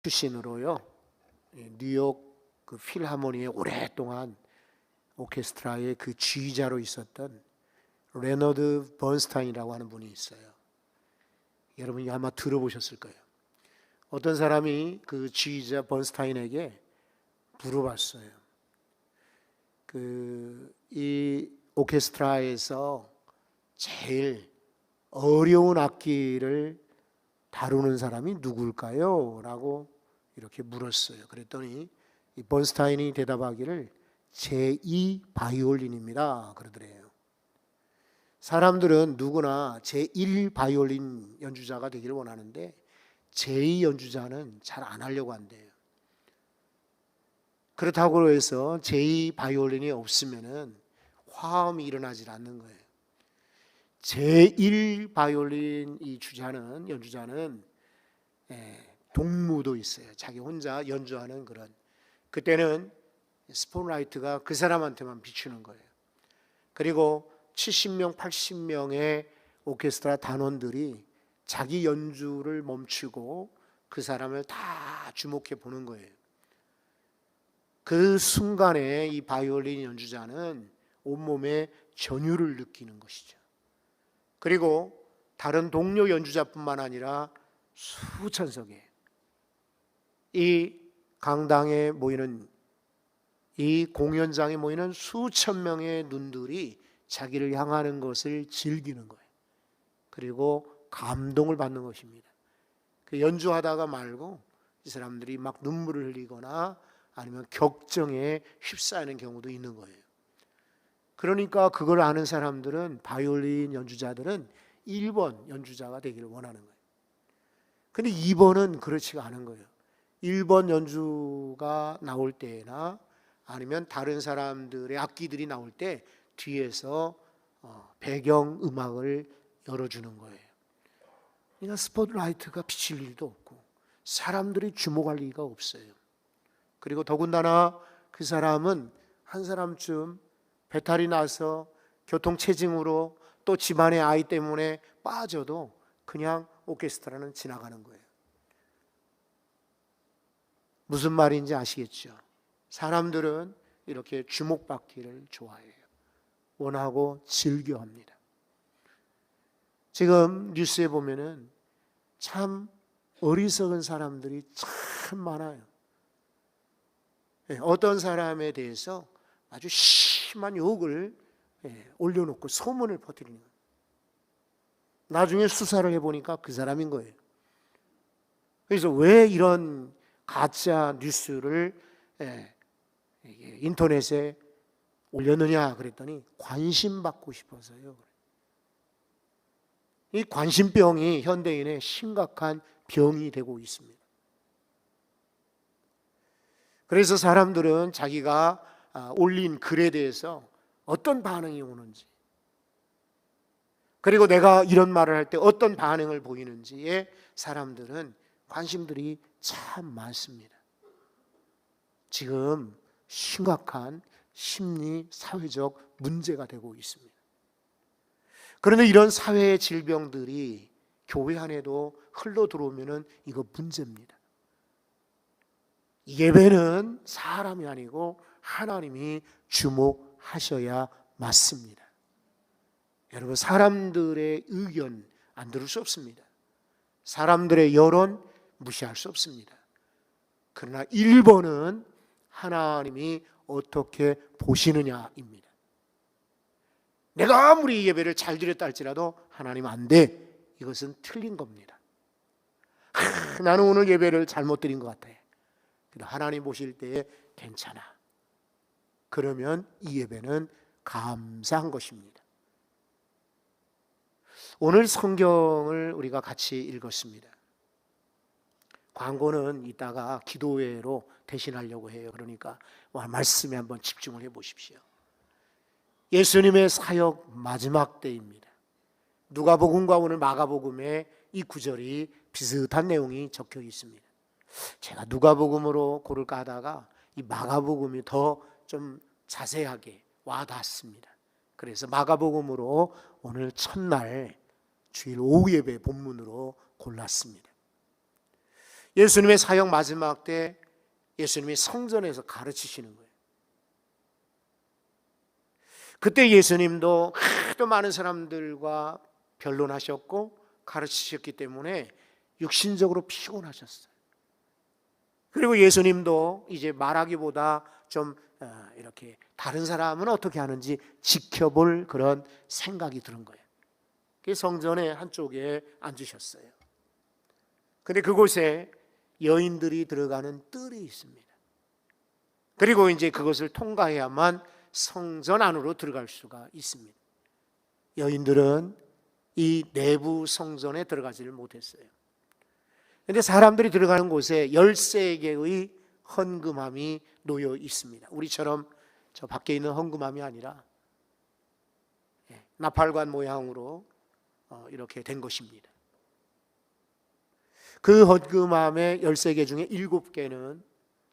출신으로요. 뉴욕 그 필하모니에 오랫동안 오케스트라의 그 지휘자로 있었던 레너드 번스타인이라고 하는 분이 있어요. 여러분이 아마 들어보셨을 거예요. 어떤 사람이 그 지휘자 번스타인에게 물어봤어요. 이 오케스트라에서 제일 어려운 악기를 다루는 사람이 누굴까요? 라고 이렇게 물었어요. 그랬더니 이 번스타인이 대답하기를 제2 바이올린입니다. 그러더래요. 사람들은 누구나 제1 바이올린 연주자가 되기를 원하는데 제2 연주자는 잘 안 하려고 한대요. 그렇다고 해서 제2 바이올린이 없으면은 화음이 일어나질 않는 거예요. 제1 바이올린 이 연주자는 동무도 있어요. 자기 혼자 연주하는 그런. 그때는 스포트라이트가 그 사람한테만 비추는 거예요. 그리고 70명, 80명의 오케스트라 단원들이 자기 연주를 멈추고 그 사람을 다 주목해 보는 거예요. 그 순간에 이 바이올린 연주자는 온몸에 전율을 느끼는 것이죠. 그리고 다른 동료 연주자뿐만 아니라 수천석의 이 강당에 모이는 이 공연장에 모이는 수천 명의 눈들이 자기를 향하는 것을 즐기는 거예요. 그리고 감동을 받는 것입니다. 그 연주하다가 말고 이 사람들이 막 눈물을 흘리거나 아니면 격정에 휩싸이는 경우도 있는 거예요. 그러니까 그걸 아는 사람들은 바이올린 연주자들은 1번 연주자가 되기를 원하는 거예요. 근데 2번은 그렇지가 않은 거예요. 1번 연주가 나올 때나 아니면 다른 사람들의 악기들이 나올 때 뒤에서 배경 음악을 열어주는 거예요. 그러니까 스포트라이트가 비칠 일도 없고 사람들이 주목할 리가 없어요. 그리고 더군다나 그 사람은 한 사람쯤 배탈이 나서 교통체증으로 또 집안의 아이 때문에 빠져도 그냥 오케스트라는 지나가는 거예요. 무슨 말인지 아시겠죠? 사람들은 이렇게 주목받기를 좋아해요. 원하고 즐겨합니다. 지금 뉴스에 보면은 참 어리석은 사람들이 참 많아요. 어떤 사람에 대해서 아주 심한 욕을 올려놓고 소문을 퍼뜨리는 거예요. 나중에 수사를 해보니까 그 사람인 거예요. 그래서 왜 이런 가짜 뉴스를 인터넷에 올렸느냐 그랬더니 관심 받고 싶어서요. 이 관심병이 현대인의 심각한 병이 되고 있습니다. 그래서 사람들은 자기가 올린 글에 대해서 어떤 반응이 오는지, 그리고 내가 이런 말을 할 때 어떤 반응을 보이는지에 사람들은 관심들이 참 많습니다. 지금 심각한 심리, 사회적 문제가 되고 있습니다. 그런데 이런 사회의 질병들이 교회 안에도 흘러 들어오면 이거 문제입니다. 예배는 사람이 아니고 하나님이 주목하셔야 맞습니다. 여러분, 사람들의 의견 안 들을 수 없습니다. 사람들의 여론 무시할 수 없습니다. 그러나 1번은 하나님이 어떻게 보시느냐입니다. 내가 아무리 예배를 잘 드렸다 할지라도 하나님 안 돼. 이것은 틀린 겁니다. 나는 오늘 예배를 잘못 드린 것 같아. 하나님 보실 때에 괜찮아. 그러면 이 예배는 감사한 것입니다. 오늘 성경을 우리가 같이 읽었습니다. 광고는 이따가 기도회로 대신하려고 해요. 그러니까 말씀에 한번 집중을 해보십시오. 예수님의 사역 마지막 때입니다. 누가복음과 오늘 마가복음에 이 구절이 비슷한 내용이 적혀 있습니다. 제가 누가복음으로 고를까 하다가 이 마가복음이 더 좀 자세하게 와닿습니다. 그래서 마가복음으로 오늘 첫날 주일 오후 예배 본문으로 골랐습니다. 예수님의 사역 마지막 때 예수님이 성전에서 가르치시는 거예요. 그때 예수님도 하도 많은 사람들과 변론하셨고 가르치셨기 때문에 육신적으로 피곤하셨어요. 그리고 예수님도 이제 말하기보다 좀 이렇게 다른 사람은 어떻게 하는지 지켜볼 그런 생각이 드는 거예요. 그래서 성전의 한쪽에 앉으셨어요. 근데 그곳에 여인들이 들어가는 뜰이 있습니다. 그리고 이제 그것을 통과해야만 성전 안으로 들어갈 수가 있습니다. 여인들은 이 내부 성전에 들어가지를 못했어요. 그런데 사람들이 들어가는 곳에 13개의 헌금함이 놓여 있습니다. 우리처럼 저 밖에 있는 헌금함이 아니라 나팔관 모양으로 이렇게 된 것입니다. 그 헌금함의 13개 중에 7개는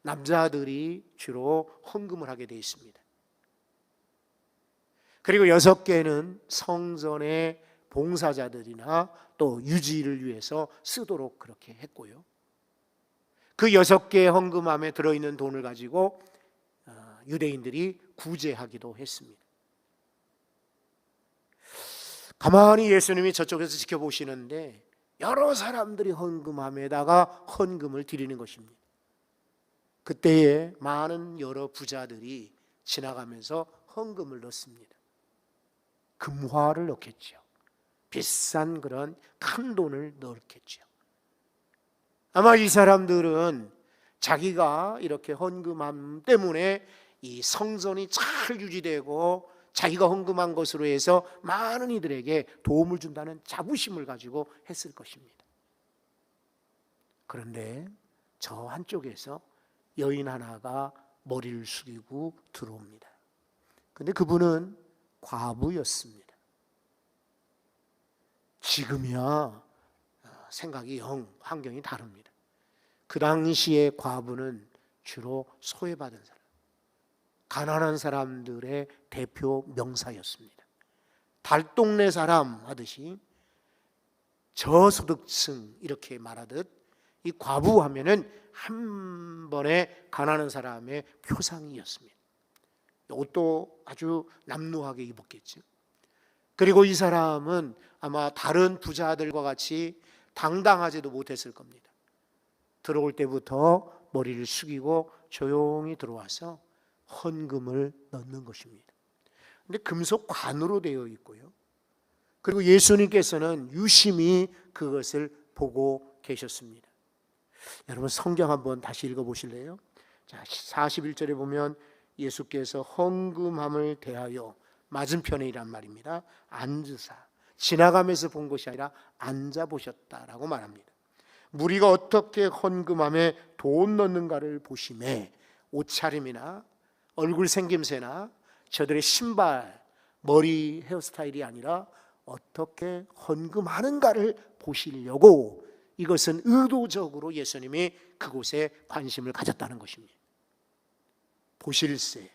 남자들이 주로 헌금을 하게 되어 있습니다. 그리고 6개는 성전의 봉사자들이나 또 유지를 위해서 쓰도록 그렇게 했고요. 그 6개의 헌금함에 들어있는 돈을 가지고 유대인들이 구제하기도 했습니다. 가만히 예수님이 저쪽에서 지켜보시는데 여러 사람들이 헌금함에다가 헌금을 드리는 것입니다. 그때에 많은 여러 부자들이 지나가면서 헌금을 넣습니다. 금화를 넣겠죠. 비싼 그런 큰 돈을 넣겠죠. 아마 이 사람들은 자기가 이렇게 헌금함 때문에 이 성전이 잘 유지되고 자기가 헌금한 것으로 해서 많은 이들에게 도움을 준다는 자부심을 가지고 했을 것입니다. 그런데 저 한쪽에서 여인 하나가 머리를 숙이고 들어옵니다. 그런데 그분은 과부였습니다. 지금이야 생각이 환경이 다릅니다. 그 당시에 과부는 주로 소외받은 사람, 가난한 사람들의 대표 명사였습니다. 달동네 사람 하듯이 저소득층 이렇게 말하듯 이 과부 하면은 한 번에 가난한 사람의 표상이었습니다. 옷도 아주 남루하게 입었겠죠. 그리고 이 사람은 아마 다른 부자들과 같이 당당하지도 못했을 겁니다. 들어올 때부터 머리를 숙이고 조용히 들어와서 헌금을 넣는 것입니다. 근데 금속 관으로 되어 있고요. 그리고 예수님께서는 유심히 그것을 보고 계셨습니다. 여러분 성경 한번 다시 읽어보실래요? 자, 41절에 보면 예수께서 헌금함을 대하여 맞은편에 이란 말입니다. 앉으사 지나가면서 본 것이 아니라 앉아보셨다라고 말합니다. 무리가 어떻게 헌금함에 돈 넣는가를 보시매 옷차림이나 얼굴 생김새나 저들의 신발, 머리 헤어스타일이 아니라 어떻게 헌금하는가를 보시려고 이것은 의도적으로 예수님이 그곳에 관심을 가졌다는 것입니다. 보실세,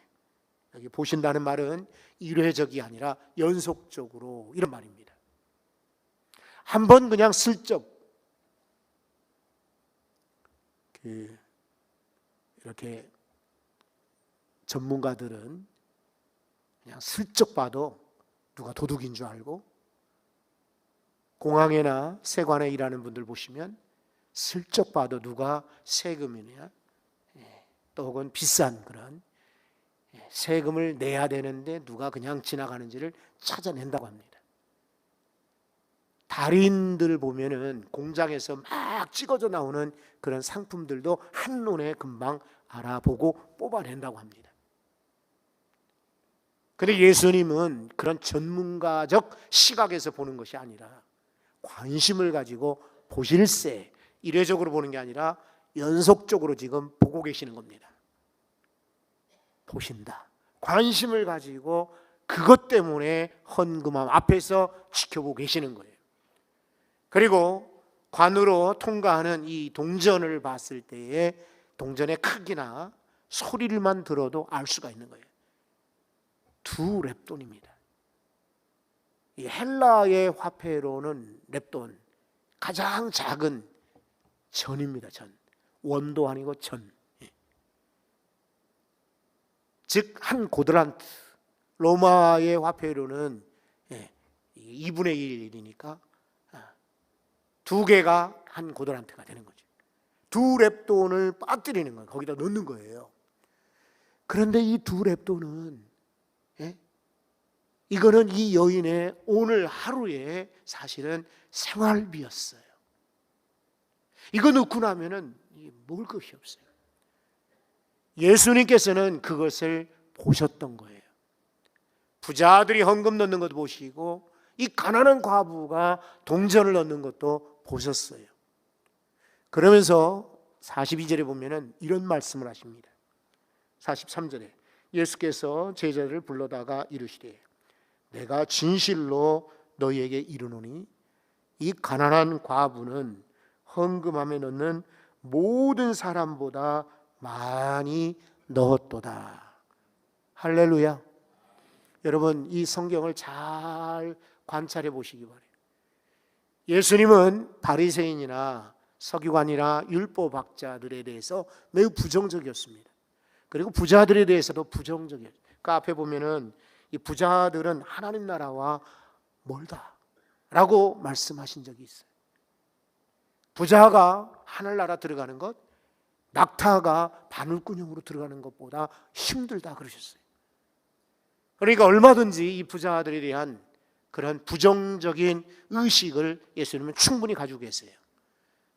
여기 보신다는 말은 일회적이 아니라 연속적으로 이런 말입니다. 한번 그냥 슬쩍 이렇게 전문가들은 그냥 슬쩍 봐도 누가 도둑인 줄 알고, 공항에나 세관에 일하는 분들 보시면 슬쩍 봐도 누가 세금이냐 또 혹은 비싼 그런 세금을 내야 되는데 누가 그냥 지나가는지를 찾아낸다고 합니다. 달인들 보면은 공장에서 막 찍어져 나오는 그런 상품들도 한눈에 금방 알아보고 뽑아낸다고 합니다. 그런데 예수님은 그런 전문가적 시각에서 보는 것이 아니라 관심을 가지고 보실세, 일회적으로 보는 게 아니라 연속적으로 지금 보고 계시는 겁니다. 보신다. 관심을 가지고 그것 때문에 헌금함 앞에서 지켜보고 계시는 거예요. 그리고 관으로 통과하는 이 동전을 봤을 때에 동전의 크기나 소리를만 들어도 알 수가 있는 거예요. 2렙돈입니다. 이 헬라의 화폐로는 렙돈, 가장 작은 전입니다. 전. 원도 아니고 전. 즉 한 고드란트, 로마의 화폐로는 2분의 1이니까 두 개가 한 고드란트가 되는 거죠. 두 렙돈을 빠뜨리는 거예요. 거기다 넣는 거예요. 그런데 이 두 렙돈은 이거는 이 여인의 오늘 하루의 사실은 생활비였어요. 이거 넣고 나면은 먹을 것이 없어요. 예수님께서는 그것을 보셨던 거예요. 부자들이 헌금 넣는 것도 보시고 이 가난한 과부가 동전을 넣는 것도 보셨어요. 그러면서 42절에 보면은 이런 말씀을 하십니다. 43절에 예수께서 제자들을 불러다가 이르시되 내가 진실로 너희에게 이르노니 이 가난한 과부는 헌금함에 넣는 모든 사람보다 많이 넣었도다. 할렐루야. 여러분 이 성경을 잘 관찰해 보시기 바래요. 예수님은 바리새인이나 서기관이나 율법학자들에 대해서 매우 부정적이었습니다. 그리고 부자들에 대해서도 부정적이었어요. 그 앞에 보면은 이 부자들은 하나님 나라와 멀다라고 말씀하신 적이 있어요. 부자가 하늘나라 들어가는 것, 낙타가 바늘구멍으로 들어가는 것보다 힘들다 그러셨어요. 그러니까 얼마든지 이 부자들에 대한 그런 부정적인 의식을 예수님은 충분히 가지고 계세요.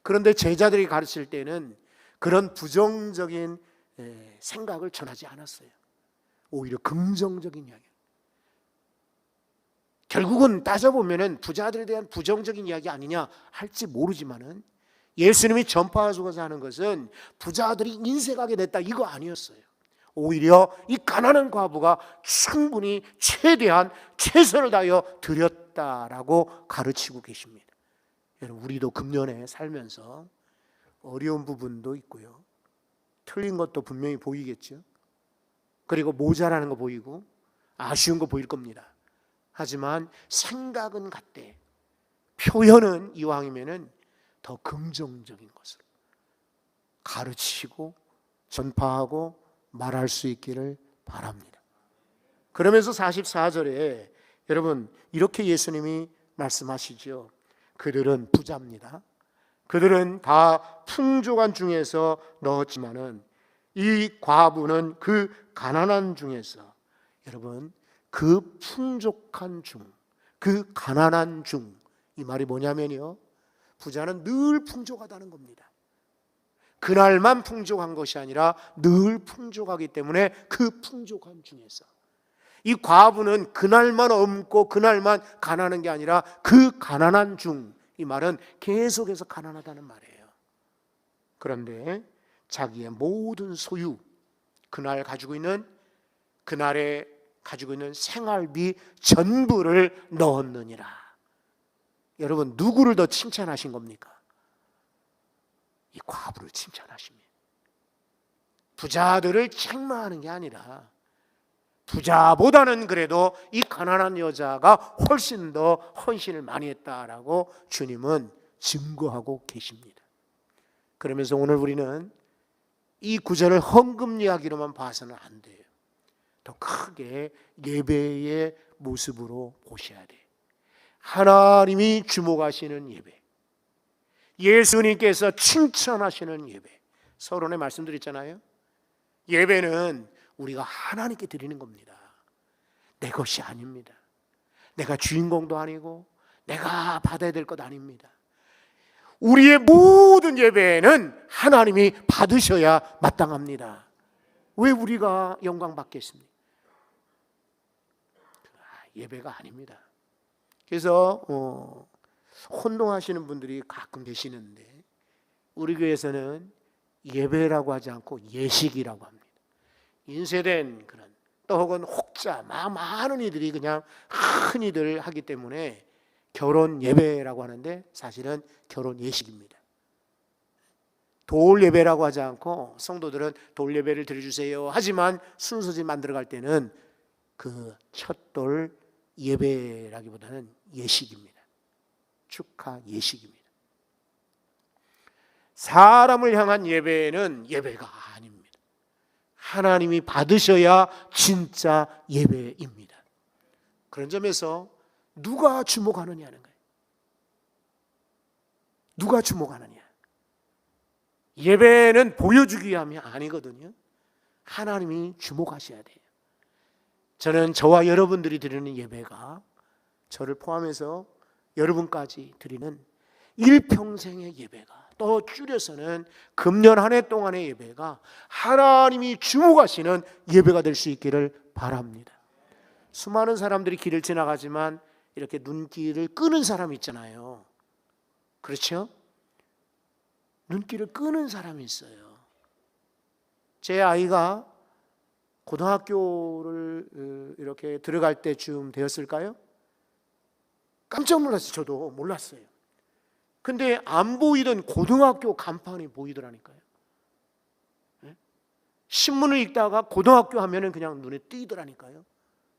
그런데 제자들이 가르칠 때는 그런 부정적인 생각을 전하지 않았어요. 오히려 긍정적인 이야기. 결국은 따져보면 부자들에 대한 부정적인 이야기 아니냐 할지 모르지만은 예수님이 전파하고자 하는 것은 부자들이 인색하게 됐다 이거 아니었어요. 오히려 이 가난한 과부가 충분히 최대한 최선을 다하여 드렸다라고 가르치고 계십니다. 여러분 우리도 금년에 살면서 어려운 부분도 있고요. 틀린 것도 분명히 보이겠죠. 그리고 모자라는 거 보이고 아쉬운 거 보일 겁니다. 하지만 생각은 같대. 표현은 이왕이면은 더 긍정적인 것을 가르치고 전파하고 말할 수 있기를 바랍니다. 그러면서 44절에 여러분 이렇게 예수님이 말씀하시죠. 그들은 부자입니다. 그들은 다 풍족한 중에서 넣었지만은 이 과부는 그 가난한 중에서 여러분 그 풍족한 중, 그 가난한 중 이 말이 뭐냐면요. 부자는 늘 풍족하다는 겁니다. 그날만 풍족한 것이 아니라 늘 풍족하기 때문에 그 풍족한 중에서 이 과부는 그날만 없고 그날만 가난한 게 아니라 그 가난한 중, 이 말은 계속해서 가난하다는 말이에요. 그런데 자기의 모든 소유, 그날 가지고 있는 그날에 가지고 있는 생활비 전부를 넣었느니라. 여러분 누구를 더 칭찬하신 겁니까? 이 과부를 칭찬하십니다. 부자들을 책망하는 게 아니라 부자보다는 그래도 이 가난한 여자가 훨씬 더 헌신을 많이 했다라고 주님은 증거하고 계십니다. 그러면서 오늘 우리는 이 구절을 헌금 이야기로만 봐서는 안 돼요. 더 크게 예배의 모습으로 보셔야 돼요. 하나님이 주목하시는 예배, 예수님께서 칭찬하시는 예배. 서론에 말씀드렸잖아요. 예배는 우리가 하나님께 드리는 겁니다. 내 것이 아닙니다. 내가 주인공도 아니고 내가 받아야 될 것 아닙니다. 우리의 모든 예배는 하나님이 받으셔야 마땅합니다. 왜 우리가 영광 받겠습니까? 예배가 아닙니다. 그래서 혼동하시는 분들이 가끔 계시는데 우리 교회에서는 예배라고 하지 않고 예식이라고 합니다. 인쇄된 그런 또 혹은 혹자 많은 이들이 그냥 흔히들 하기 때문에 결혼 예배라고 하는데 사실은 결혼 예식입니다. 돌 예배라고 하지 않고 성도들은 돌 예배를 드려주세요 하지만 순서지 만들어갈 때는 그 첫돌 예배라기보다는 예식입니다. 축하 예식입니다. 사람을 향한 예배는 예배가 아닙니다. 하나님이 받으셔야 진짜 예배입니다. 그런 점에서 누가 주목하느냐는 거예요. 누가 주목하느냐. 예배는 보여주기 위함이 아니거든요. 하나님이 주목하셔야 돼요. 저는 저와 여러분들이 드리는 예배가, 저를 포함해서 여러분까지 드리는 일평생의 예배가, 또 줄여서는 금년 한 해 동안의 예배가 하나님이 주목하시는 예배가 될 수 있기를 바랍니다. 수많은 사람들이 길을 지나가지만 이렇게 눈길을 끄는 사람이 있잖아요. 그렇죠? 눈길을 끄는 사람이 있어요. 제 아이가 고등학교를 이렇게 들어갈 때쯤 되었을까요? 깜짝 놀랐어요. 저도 몰랐어요. 근데 안 보이던 고등학교 간판이 보이더라니까요. 신문을 읽다가 고등학교 하면은 그냥 눈에 띄더라니까요.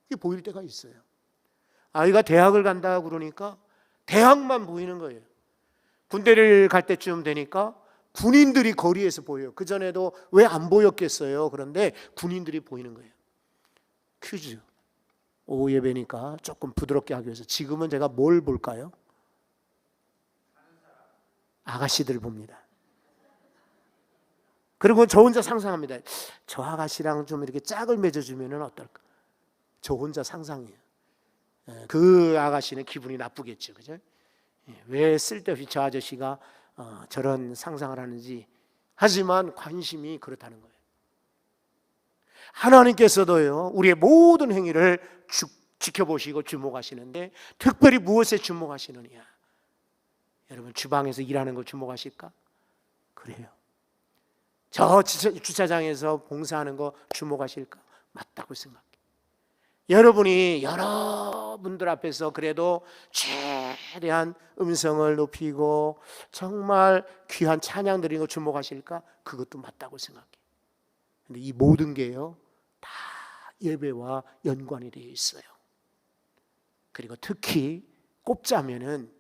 이게 보일 때가 있어요. 아이가 대학을 간다 그러니까 대학만 보이는 거예요. 군대를 갈 때쯤 되니까 군인들이 거리에서 보여요. 그전에도 왜 안 보였겠어요? 그런데 군인들이 보이는 거예요. 퀴즈. 오후 예배니까 조금 부드럽게 하기 위해서 지금은 제가 뭘 볼까요? 아가씨들 봅니다. 그리고 저 혼자 상상합니다. 저 아가씨랑 좀 이렇게 짝을 맺어주면 어떨까? 저 혼자 상상해요. 그 아가씨는 기분이 나쁘겠죠. 그죠? 왜 쓸데없이 저 아저씨가 저런 상상을 하는지. 하지만 관심이 그렇다는 거예요. 하나님께서도요, 우리의 모든 행위를 지켜보시고 주목하시는데 특별히 무엇에 주목하시느냐? 여러분, 주방에서 일하는 거 주목하실까? 그래요. 저 주차장에서 봉사하는 거 주목하실까? 맞다고 생각해요. 여러분이 여러분들 앞에서 그래도 최대한 음성을 높이고 정말 귀한 찬양 드리는 거 주목하실까? 그것도 맞다고 생각해요. 근데 이 모든 게요, 다 예배와 연관이 되어 있어요. 그리고 특히 꼽자면은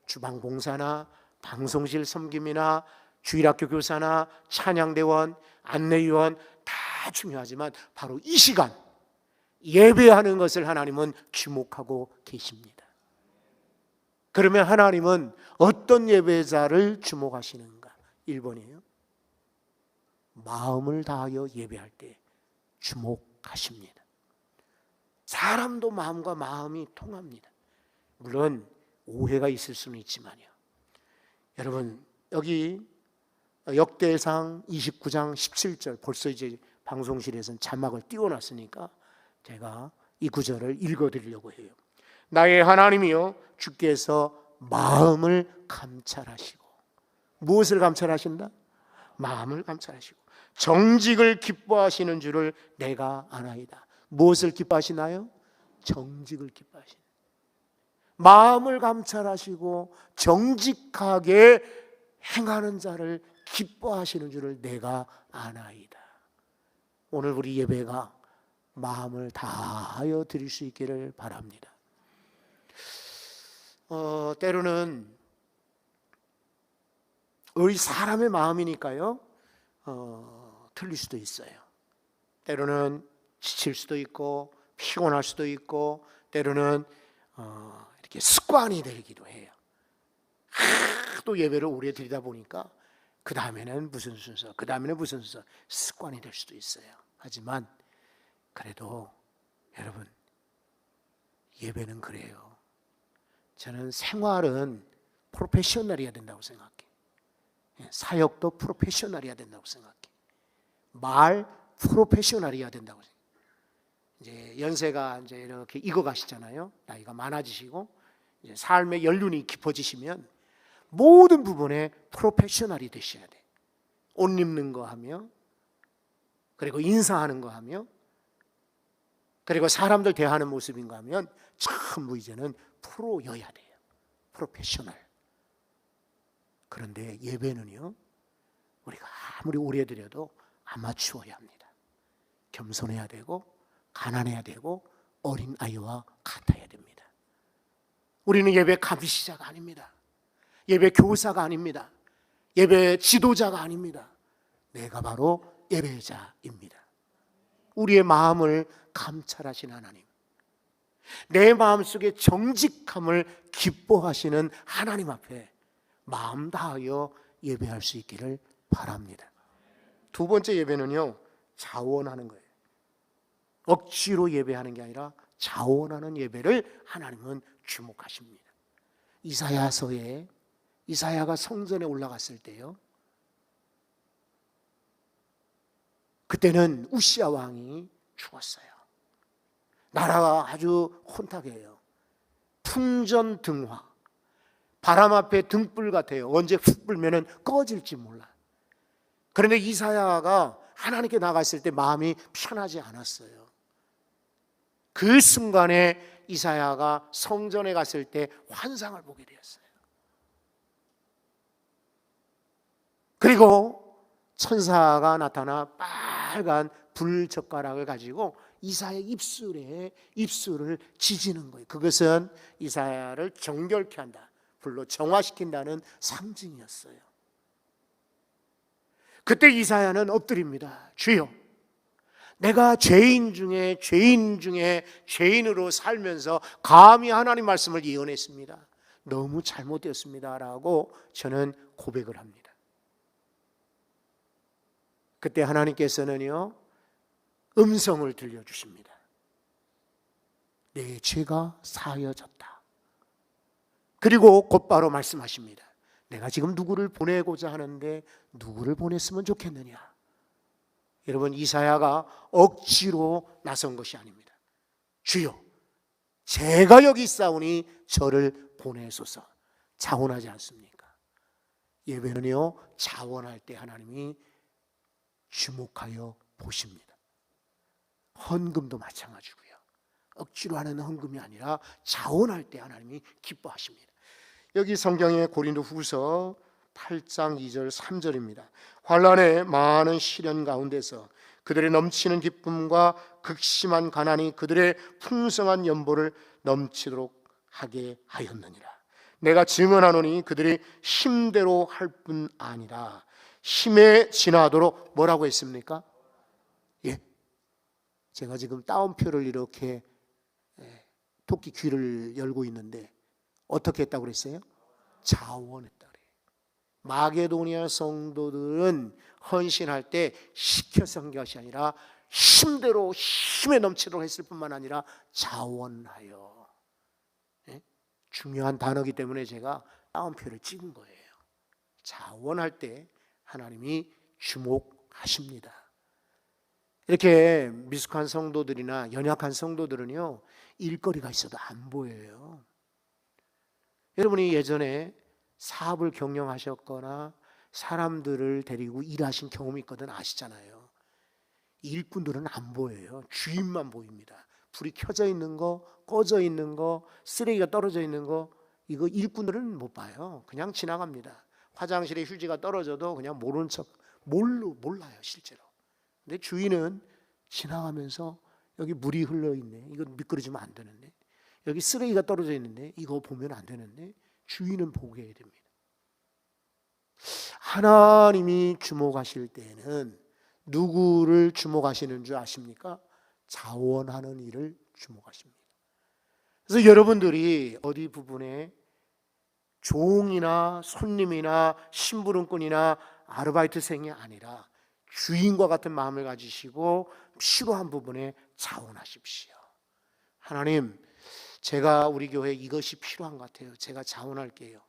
주방 봉사나 방송실 섬김이나 주일학교 교사나 찬양대원, 안내위원 다 중요하지만 바로 이 시간 예배하는 것을 하나님은 주목하고 계십니다. 그러면 하나님은 어떤 예배자를 주목하시는가? 1번이에요. 마음을 다하여 예배할 때 주목하십니다. 사람도 마음과 마음이 통합니다. 물론 오해가 있을 수는 있지만요. 여러분, 여기 역대상 29장 17절 벌써 이제 방송실에서는 자막을 띄워놨으니까 제가 이 구절을 읽어드리려고 해요. 나의 하나님이여, 주께서 마음을 감찰하시고. 무엇을 감찰하신다? 마음을 감찰하시고 정직을 기뻐하시는 줄을 내가 아나이다. 무엇을 기뻐하시나요? 정직을 기뻐하시는. 마음을 감찰하시고 정직하게 행하는 자를 기뻐하시는 줄을 내가 아나이다. 오늘 우리 예배가 마음을 다하여 드릴 수 있기를 바랍니다. 때로는 우리 사람의 마음이니까요, 틀릴 수도 있어요. 때로는 지칠 수도 있고 피곤할 수도 있고 때로는 이렇게 습관이 되기도 해요. 또 예배를 오래 드리다 보니까 그 다음에는 무슨 순서, 그 다음에는 무슨 순서, 습관이 될 수도 있어요. 하지만 그래도 여러분, 예배는 그래요. 저는 생활은 프로페셔널이어야 된다고 생각해요. 사역도 프로페셔널이어야 된다고 생각해요. 말 프로페셔널이어야 된다고 생각해요. 이제 연세가 이제 이렇게 익어가시잖아요. 나이가 많아지시고 이제 삶의 연륜이 깊어지시면 모든 부분에 프로페셔널이 되셔야 돼. 옷 입는 거 하며, 그리고 인사하는 거 하며, 그리고 사람들 대하는 모습인가 하면 전부 이제는 프로여야 돼요. 프로페셔널. 그런데 예배는요, 우리가 아무리 오래 드려도 아마추어야 합니다. 겸손해야 되고 가난해야 되고 어린 아이와 같아야 됩니다. 우리는 예배 감시자가 아닙니다. 예배 교사가 아닙니다. 예배 지도자가 아닙니다. 내가 바로 예배자입니다. 우리의 마음을 감찰하시는 하나님, 내 마음속에 정직함을 기뻐하시는 하나님 앞에 마음 다하여 예배할 수 있기를 바랍니다. 두 번째 예배는요, 자원하는 거예요. 억지로 예배하는 게 아니라 자원하는 예배를 하나님은 주목하십니다. 이사야서에 이사야가 성전에 올라갔을 때요, 그때는 우시야 왕이 죽었어요. 나라가 아주 혼탁해요. 풍전등화, 바람 앞에 등불 같아요. 언제 훅 불면은 꺼질지 몰라. 그런데 이사야가 하나님께 나갔을 때 마음이 편하지 않았어요. 그 순간에 이사야가 성전에 갔을 때 환상을 보게 되었어요. 그리고 천사가 나타나 빨간 불젓가락을 가지고 이사야의 입술을 지지는 거예요. 그것은 이사야를 정결케 한다, 불로 정화시킨다는 상징이었어요. 그때 이사야는 엎드립니다. 주여, 내가 죄인 중에 죄인으로 살면서 감히 하나님 말씀을 예언했습니다. 너무 잘못되었습니다 라고 저는 고백을 합니다. 그때 하나님께서는요, 음성을 들려주십니다. 내 죄가 사하여졌다. 그리고 곧바로 말씀하십니다. 내가 지금 누구를 보내고자 하는데 누구를 보냈으면 좋겠느냐. 여러분, 이사야가 억지로 나선 것이 아닙니다. 주여, 제가 여기 있사오니 저를 보내소서. 자원하지 않습니까? 예배는요, 자원할 때 하나님이 주목하여 보십니다. 헌금도 마찬가지고요. 억지로 하는 헌금이 아니라 자원할 때 하나님이 기뻐하십니다. 여기 성경의 고린도후서 8장 2절 3절입니다. 환난의 많은 시련 가운데서 그들의 넘치는 기쁨과 극심한 가난이 그들의 풍성한 연보를 넘치도록 하게 하였느니라. 내가 증언하노니 그들이 힘대로 할 뿐 아니라 힘에 지나도록 뭐라고 했습니까? 예, 제가 지금 따옴표를 이렇게 토끼 귀를 열고 있는데 어떻게 했다고 그랬어요? 자원했다 그래요. 마게도니아 성도들은 헌신할 때 시켜서 한 것이 아니라 힘대로 힘에 넘치도록 했을 뿐만 아니라 자원하여. 중요한 단어이기 때문에 제가 따옴표를 찍은 거예요. 자원할 때 하나님이 주목하십니다. 이렇게 미숙한 성도들이나 연약한 성도들은요, 일거리가 있어도 안 보여요. 여러분이 예전에 사업을 경영하셨거나 사람들을 데리고 일하신 경험이 있거든 아시잖아요. 일꾼들은 안 보여요. 주인만 보입니다. 불이 켜져 있는 거, 꺼져 있는 거, 쓰레기가 떨어져 있는 거, 이거 일꾼들은 못 봐요. 그냥 지나갑니다. 화장실에 휴지가 떨어져도 그냥 모른 척, 몰라요 실제로. 근데 주인은 지나가면서 여기 물이 흘러 있네, 이거 미끄러지면 안 되는데, 여기 쓰레기가 떨어져 있는데 이거 보면 안 되는데, 주인은 보게 해야 됩니다. 하나님이 주목하실 때는 누구를 주목하시는 줄 아십니까? 자원하는 일을 주목하십니다. 그래서 여러분들이 어디 부분에 종이나 손님이나 심부름꾼이나 아르바이트생이 아니라 주인과 같은 마음을 가지시고 필요한 부분에 자원하십시오. 하나님, 제가 우리 교회에 이것이 필요한 것 같아요. 제가 자원할게요.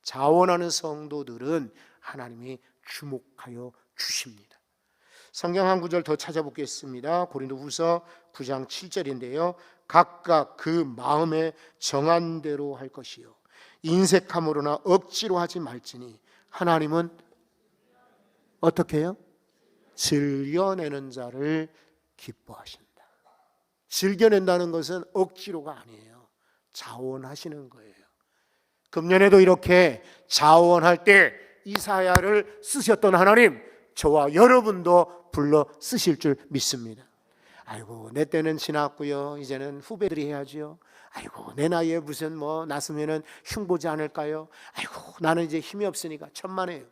자원하는 성도들은 하나님이 주목하여 주십니다. 성경 한 구절 더 찾아보겠습니다. 고린도후서 9장 7절인데요. 각각 그 마음에 정한 대로 할 것이요 인색함으로나 억지로 하지 말지니 하나님은 어떻게 해요? 즐겨내는 자를 기뻐하신다. 즐겨낸다는 것은 억지로가 아니에요. 자원하시는 거예요. 금년에도 이렇게 자원할 때 이사야를 쓰셨던 하나님, 저와 여러분도 불러 쓰실 줄 믿습니다. 아이고, 내 때는 지났고요, 이제는 후배들이 해야죠. 아이고, 내 나이에 무슨 나서면은 흉보지 않을까요? 아이고, 나는 이제 힘이 없으니까 천만에요.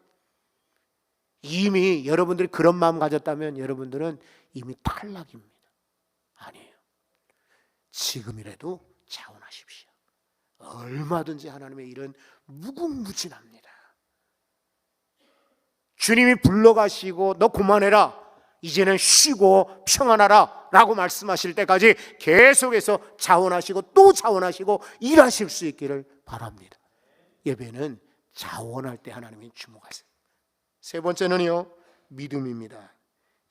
이미 여러분들이 그런 마음 가졌다면 여러분들은 이미 탈락입니다. 아니에요. 지금이라도 자원하십시오. 얼마든지 하나님의 일은 무궁무진합니다. 주님이 불러가시고 너 그만해라, 이제는 쉬고 평안하라 라고 말씀하실 때까지 계속해서 자원하시고 또 자원하시고 일하실 수 있기를 바랍니다. 예배는 자원할 때 하나님이 주목하세요. 세 번째는요, 믿음입니다.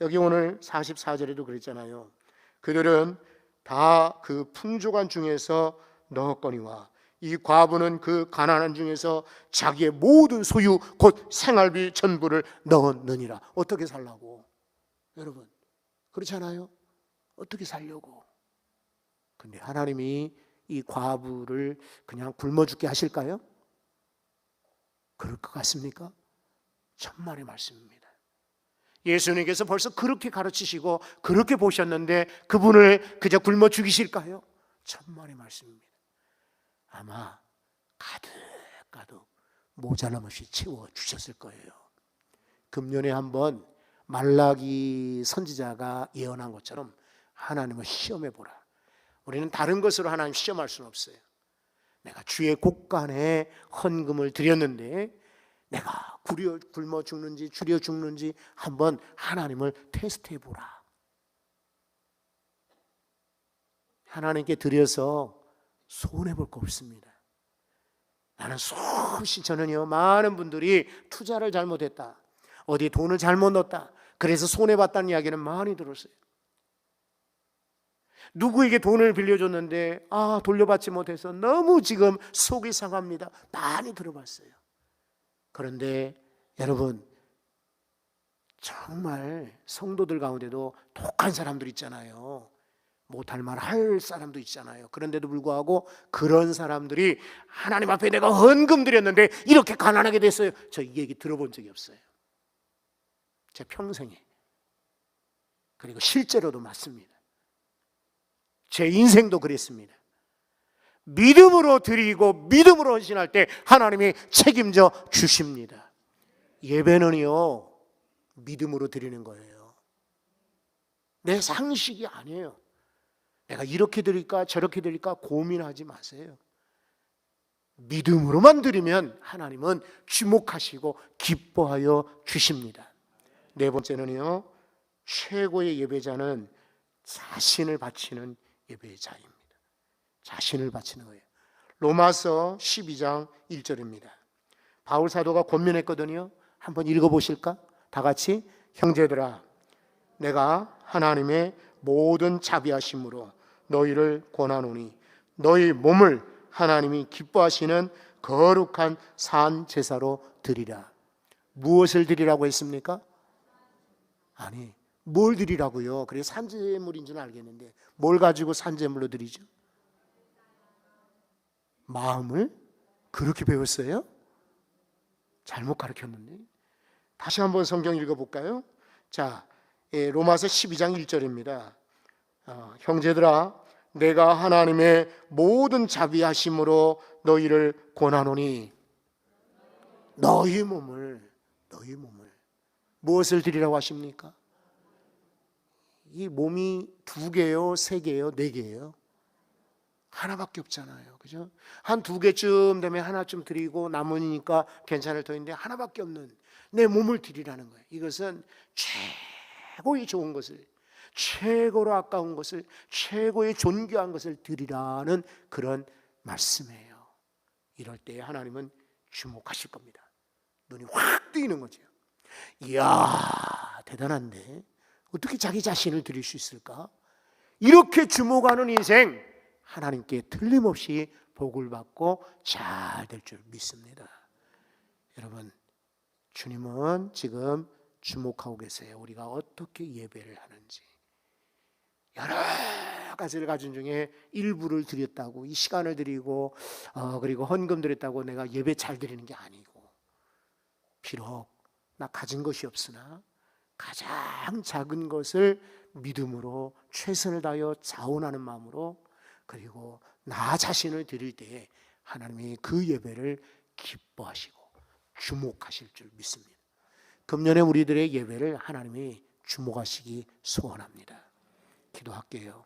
여기 오늘 44절에도 그랬잖아요. 그들은 다 그 풍족한 중에서 넣었거니와 이 과부는 그 가난한 중에서 자기의 모든 소유 곧 생활비 전부를 넣었느니라. 어떻게 살라고? 여러분 그렇잖아요. 어떻게 살려고? 근데 하나님이 이 과부를 그냥 굶어 죽게 하실까요? 그럴 것 같습니까? 천만의 말씀입니다. 예수님께서 벌써 그렇게 가르치시고 그렇게 보셨는데 그분을 그저 굶어 죽이실까요? 천만의 말씀입니다. 아마 가득 모자람 없이 채워주셨을 거예요. 금년에 한번 말라기 선지자가 예언한 것처럼 하나님을 시험해보라. 우리는 다른 것으로 하나님 시험할 수는 없어요. 내가 주의 곳간에 헌금을 드렸는데 내가 굶어 죽는지 줄여 죽는지 한번 하나님을 테스트해보라. 하나님께 드려서 손해볼 거 없습니다. 나는 저는요, 많은 분들이 투자를 잘못했다, 어디 돈을 잘못 넣었다, 그래서 손해봤다는 이야기는 많이 들었어요. 누구에게 돈을 빌려줬는데 돌려받지 못해서 너무 지금 속이 상합니다. 많이 들어봤어요. 그런데 여러분, 정말 성도들 가운데도 독한 사람들 있잖아요. 못할 말 할 사람도 있잖아요. 그런데도 불구하고 그런 사람들이 하나님 앞에 내가 헌금 드렸는데 이렇게 가난하게 됐어요. 저 이 얘기 들어본 적이 없어요. 제 평생에. 그리고 실제로도 맞습니다. 제 인생도 그랬습니다. 믿음으로 드리고 믿음으로 헌신할 때 하나님이 책임져 주십니다. 예배는요, 믿음으로 드리는 거예요. 내 상식이 아니에요. 내가 이렇게 드릴까 저렇게 드릴까 고민하지 마세요. 믿음으로만 드리면 하나님은 주목하시고 기뻐하여 주십니다. 네 번째는요, 최고의 예배자는 자신을 바치는 예배자입니다. 자신을 바치는 거예요. 로마서 12장 1절입니다. 바울 사도가 권면했거든요. 한번 읽어보실까? 다 같이. 형제들아, 내가 하나님의 모든 자비하심으로 너희를 권하노니 너희 몸을 하나님이 기뻐하시는 거룩한 산 제사로 드리라. 무엇을 드리라고 했습니까? 아니, 뭘 드리라고요? 그래 산제물인 줄 알겠는데 뭘 가지고 산제물로 드리죠? 마음을? 그렇게 배웠어요? 잘못 가르쳤는데. 다시 한번 성경 읽어볼까요? 자, 로마서 12장 1절입니다. 형제들아, 내가 하나님의 모든 자비하심으로 너희를 권하노니 너희 몸을 무엇을 드리라고 하십니까? 이 몸이 2개요, 3개요, 4개예요? 하나밖에 없잖아요. 그죠? 한 2개쯤 되면 하나쯤 드리고 남으니까 괜찮을 터인데 하나밖에 없는 내 몸을 드리라는 거예요. 이것은 최고의 좋은 것을, 최고로 아까운 것을, 최고의 존귀한 것을 드리라는 그런 말씀이에요. 이럴 때 하나님은 주목하실 겁니다. 눈이 확 뜨이는 거죠. 이야, 대단한데 어떻게 자기 자신을 드릴 수 있을까? 이렇게 주목하는 인생, 하나님께 틀림없이 복을 받고 잘 될 줄 믿습니다. 여러분, 주님은 지금 주목하고 계세요. 우리가 어떻게 예배를 하는지. 여러 가지를 가진 중에 일부를 드렸다고, 이 시간을 드리고 그리고 헌금 드렸다고 내가 예배 잘 드리는 게 아니고, 비록 나 가진 것이 없으나 가장 작은 것을 믿음으로 최선을 다하여 자원하는 마음으로, 그리고 나 자신을 드릴 때에 하나님이 그 예배를 기뻐하시고 주목하실 줄 믿습니다. 금년에 우리들의 예배를 하나님이 주목하시기 소원합니다. 기도할게요.